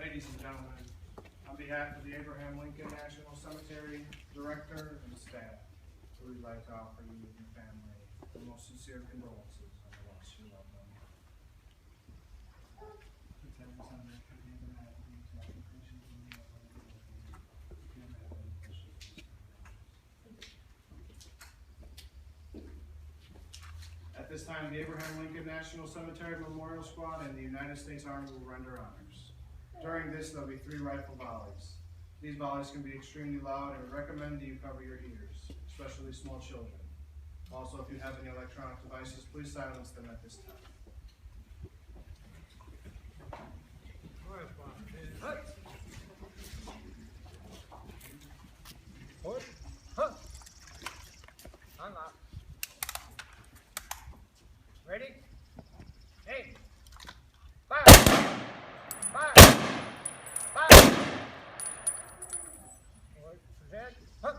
Ladies and gentlemen, on behalf of the Abraham Lincoln National Cemetery Director and staff, we would like to offer you and your family the most sincere condolences on the loss of your loved one. At this time, the Abraham Lincoln National Cemetery Memorial Squad and the United States Army will render honors. During this, there will be 3 rifle volleys. These volleys can be extremely loud, and we recommend that you cover your ears, especially small children. Also, if you have any electronic devices, please silence them at this time. Ready? Aim. Fire! Fire! Fire! Present. Hunt.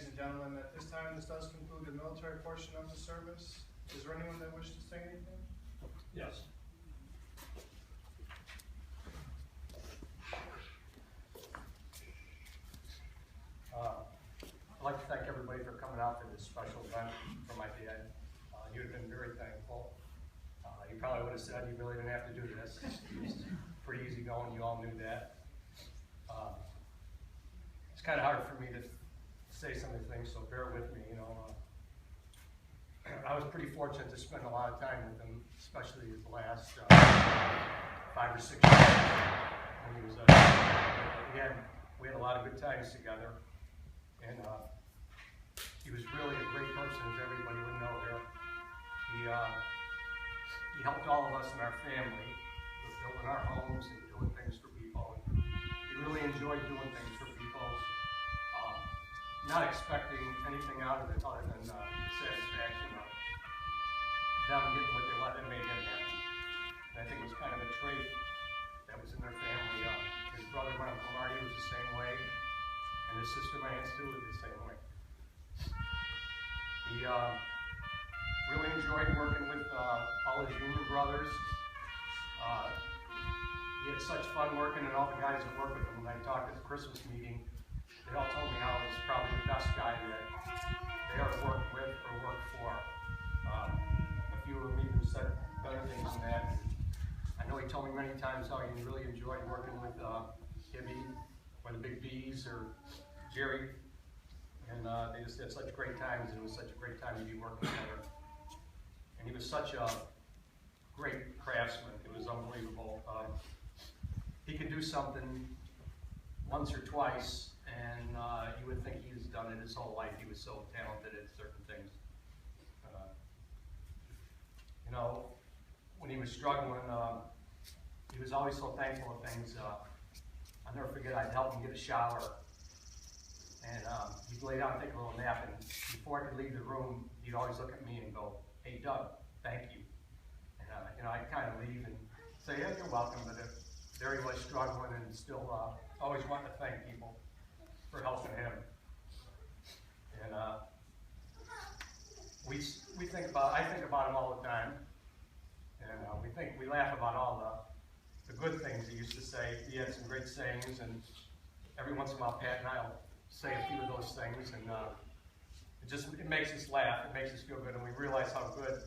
ladies and gentlemen, at this time, this does conclude the military portion of the service. Is there anyone that wishes to say anything? Yes. I'd like to thank everybody for coming out for this special event for my dad. You have been very thankful. You probably would have said you really didn't have to do this. He was pretty easy going, you all knew that. It's kind of hard for me to say some of the things, so bear with me, you know. I was pretty fortunate to spend a lot of time with him, especially the last 5 or 6 years. When he was, we had a lot of good times together, and he was really a great person, as everybody would know here. He helped all of us in our family with building our homes and doing things for people. And he really enjoyed doing things for people, not expecting anything out of it other than the satisfaction of them getting what they wanted and made him happy. And I think it was kind of a trait that was in their family. His brother, my Uncle Marty, was the same way, and his sister, my Aunt Stu, was the same way. He really enjoyed working with all his junior brothers. He had such fun working, and all the guys that worked with him. When I talked at the Christmas meeting, they all told me how he was probably the best guy that they ever worked with or worked for. A few of them even said better things than that. I know he told me many times how he really enjoyed working with Gibby, or the Big B's, or Jerry. And they just had such great times, and it was such a great time to be working together. And he was such a great craftsman. It was unbelievable. He could do something once or twice, and you would think he's done it his whole life. He was so talented at certain things. You know, when he was struggling, he was always so thankful of things. I'll never forget, I'd help him get a shower, and he'd lay down and take a little nap, and before I could leave the room, he'd always look at me and go, "Hey, Doug, thank you." And you know, I'd kind of leave and say, "Yeah, you're welcome," but there he was struggling and still always wanting to thank people for helping him. And I think about him all the time, and we laugh about all the good things he used to say. He had some great sayings, and every once in a while Pat and I'll say a few of those things, and it makes us laugh, it makes us feel good, and we realize how good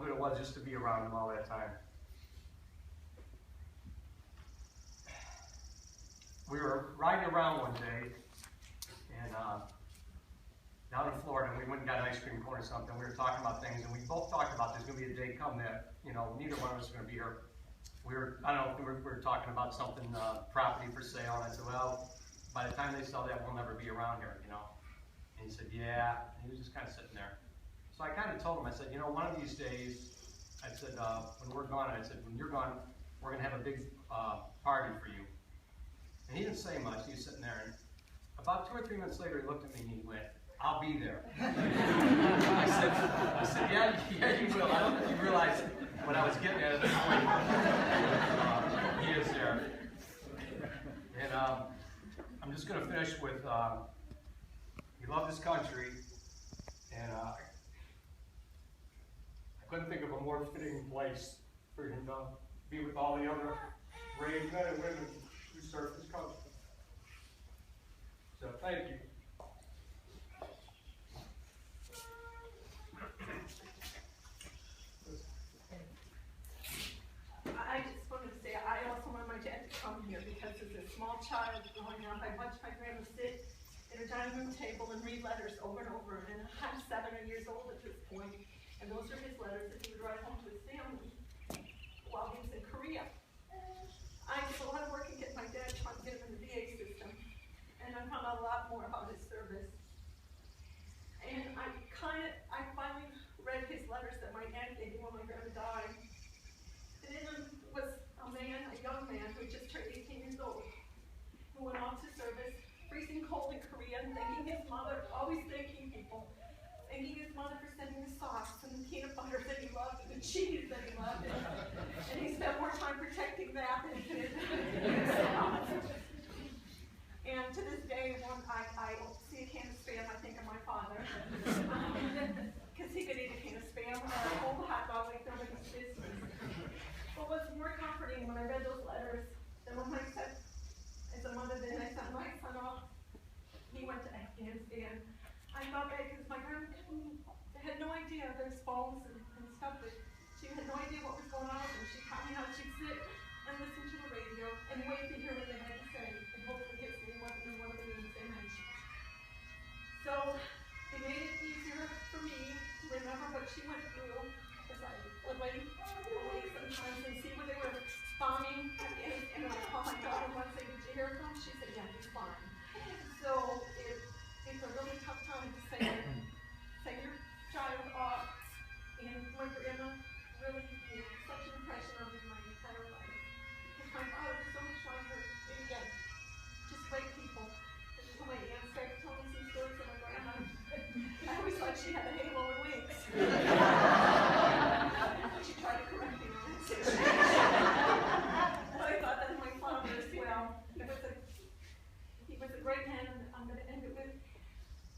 it was just to be around him all that time. We were riding around one day, and down in Florida, and we went and got an ice cream cone or something. We were talking about things, and we both talked about there's going to be a day come that, you know, neither one of us is going to be here. We were talking about something, property for sale, and I said, well, by the time they sell that, we'll never be around here, you know. And he said, yeah, and he was just kind of sitting there. So I kind of told him, I said, you know, one of these days, I said, when we're gone, I said, when you're gone, we're going to have a big party for you. And he didn't say much. He was sitting there, and about 2 or 3 minutes later, he looked at me and he went, "I'll be there." I said, yeah, you will. I don't think you realize what I was getting at this point. He is there. And I'm just going to finish with, he loved his country, and I couldn't think of a more fitting place for him to be with all the other brave men and women who served his country. So thank you. I just wanted to say, I also wanted my dad to come here because as a small child growing up, I watched my grandma sit at a dining room table and read letters over and over. And I'm 7 years old at this point, and those are his letters that he would write home to his family while he was in Korea. I did a lot of work in getting my dad trying to get him in the VA system, and I found out a lot more about his service. And I finally read his letters that my aunt gave me when my grandma died. And in them was a young man who just turned 18 years old, who went off to service, freezing cold in Korea, and thanking his mother, always thanking people, thanking his mother for sending the socks and the peanut butter that he loved and the cheese that he loved. And he spent more time protecting that than himself. And to this Afghanistan. I thought back because my grandma had no idea there's phones and stuff, but she had no idea what was going on, and she taught me how she'd sit and listen to the radio and wait to hear what they had to say, and hopefully his name wasn't in one of the names they mentioned. So it made it easier for me to remember what she went through, as I would wait sometimes and see what they were bombing, and I called my daughter once and say, did you hear from? She said, yeah, he's fine. So it's a really tough time to say your child off, and my grandma really made such an impression on me my entire life. Because my father was so much like her, and again, just great people. And so my aunt started telling me some stories of my grandma. I always thought she had a halo and wings. She tried to correct me on that situation. But I thought that my father as well. He was a great man, and I'm going to end it with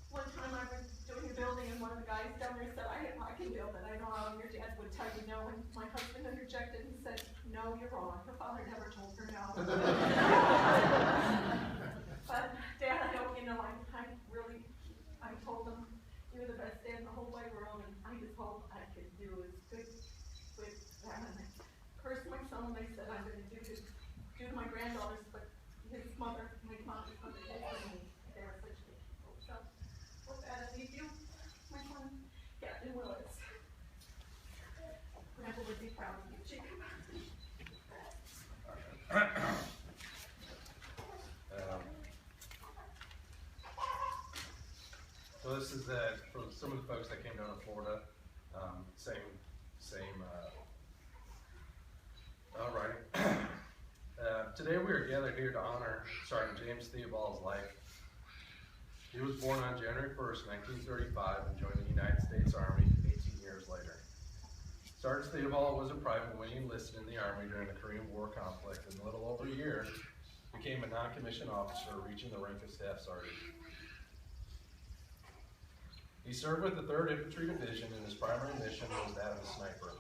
one time I was doing a building, and one of the guys down there said, I can build it. I know how your dad would tell you no. And my husband interjected and said, no, you're wrong. Her father never told her no. But Dad, I hope you know I told him you were the best dad in the whole wide world, and I just hope I could do as good with that. And I cursed my son when I said I'm going to do to my granddaughters, but his mother, my mother's mother, did for me. They were such good people. So with that, I leave you, my son, Captain Willis. Grandpa would be proud of you, Jacob. So this is for some of the folks that came down to Florida, writing. Today we are gathered here to honor Sergeant James Theobald's life. He was born on January 1st, 1935 and joined the United States Army 18 years later. Sergeant Theobald was a private when he enlisted in the Army during the Korean War conflict, and in a little over a year became a non-commissioned officer, reaching the rank of Staff Sergeant. He served with the 3rd Infantry Division, and his primary mission was that of a sniper.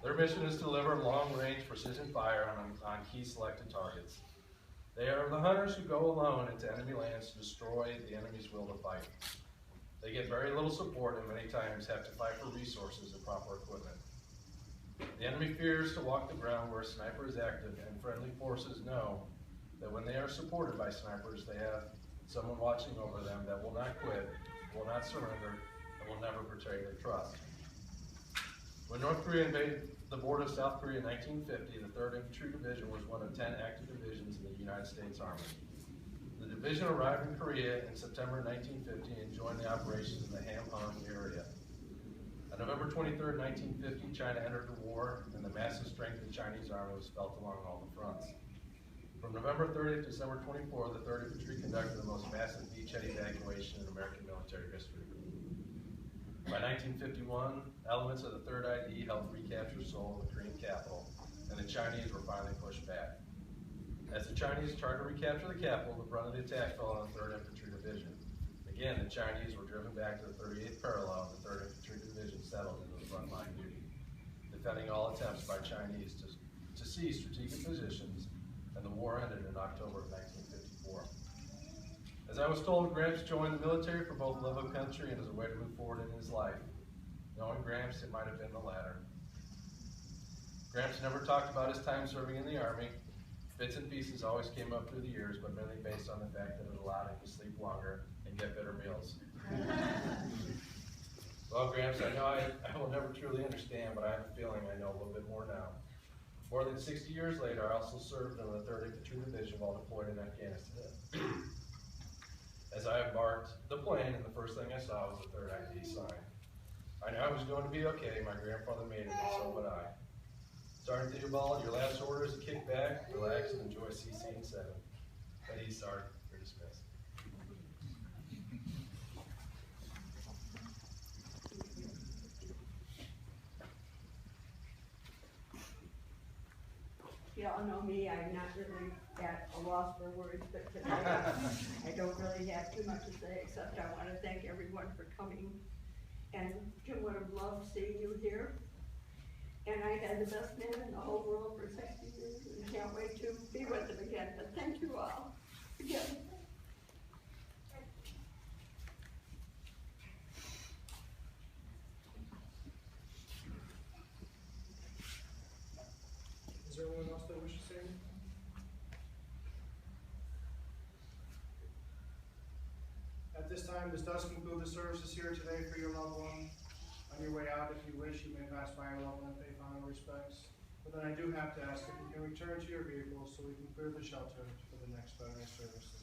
Their mission is to deliver long-range precision fire on key selected targets. They are the hunters who go alone into enemy lands to destroy the enemy's will to fight. They get very little support and many times have to fight for resources and proper equipment. The enemy fears to walk the ground where a sniper is active, and friendly forces know that when they are supported by snipers, they have someone watching over them that will not quit, will not surrender, and will never betray their trust. When North Korea invaded the border of South Korea in 1950, the 3rd Infantry Division was one of 10 active divisions in the United States Army. The division arrived in Korea in September 1950 and joined the operations in the Hamhung area. On November 23, 1950, China entered the war, and the massive strength of the Chinese army was felt along all the fronts. From November 30th to December 24, the 3rd Infantry conducted the most massive beachhead evacuation in American military history. By 1951, elements of the 3rd ID helped recapture Seoul, the Korean capital, and the Chinese were finally pushed back. As the Chinese tried to recapture the capital, the brunt of the attack fell on the 3rd Infantry Division. Again, the Chinese were driven back to the 38th parallel, and the 3rd Infantry Division settled into the frontline duty, defending all attempts by Chinese to seize strategic positions, and the war ended in October of 1954. As I was told, Gramps joined the military for both love of country and as a way to move forward in his life. Knowing Gramps, it might have been the latter. Gramps never talked about his time serving in the Army. Bits and pieces always came up through the years, but mainly based on the fact that it allowed him to sleep longer and get better meals. Well, Gramps, I know I will never truly understand, but I have a feeling I know a little bit more now. More than 60 years later, I also served in the 3rd Infantry Division while deployed in Afghanistan. As I embarked the plane, and the first thing I saw was the 3rd ID sign. I knew I was going to be okay. My grandfather made it, and so would I. Sergeant Theobald, your last order is to kick back, relax, and enjoy CC and 7. Please, Sergeant, you're dismissed. You all know me, I'm not really at a loss for words, but tonight I don't really have too much to say, except I want to thank everyone for coming. And Jim would have loved seeing you here. And I had the best man in the whole world for 60 years, and can't wait to be with him again. But thank you all again. there anyone else that wishes to say anything? At this time, this does conclude the services here today for your loved one. On your way out, if you wish, you may pass by your loved one and pay final respects. But then I do have to ask if you can return to your vehicles so we can clear the shelter for the next veteran services.